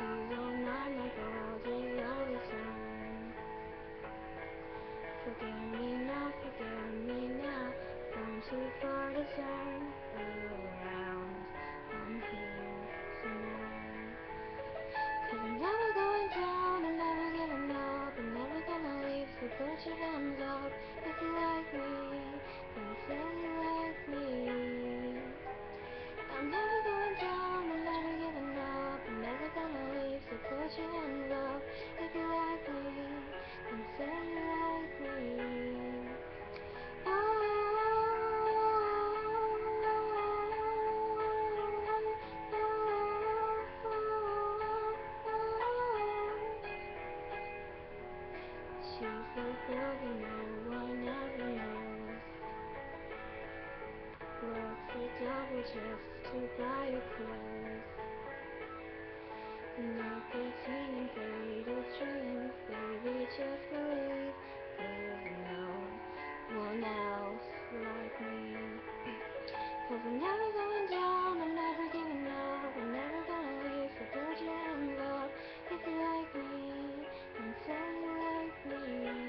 These all night my body all the time. Forgive me now, gone too far to turn around. I'm here tonight. 'Cause I'm never going down, I'm never giving up, I'm never gonna leave, so put your hands up if you like me, and say you like me. I'm never going down, I'm never giving up, I'm never gonna leave, so put your hands up if you like me, and say you like me. She's the girl who no one ever knows, works a double just to buy your clothes. Nicotine and faded dreams, baby, just believe there's no one else like me. 'Cause I'm never going down, I'm never giving up, I'm never gonna leave, so put your hands up if you like me, and say you like me.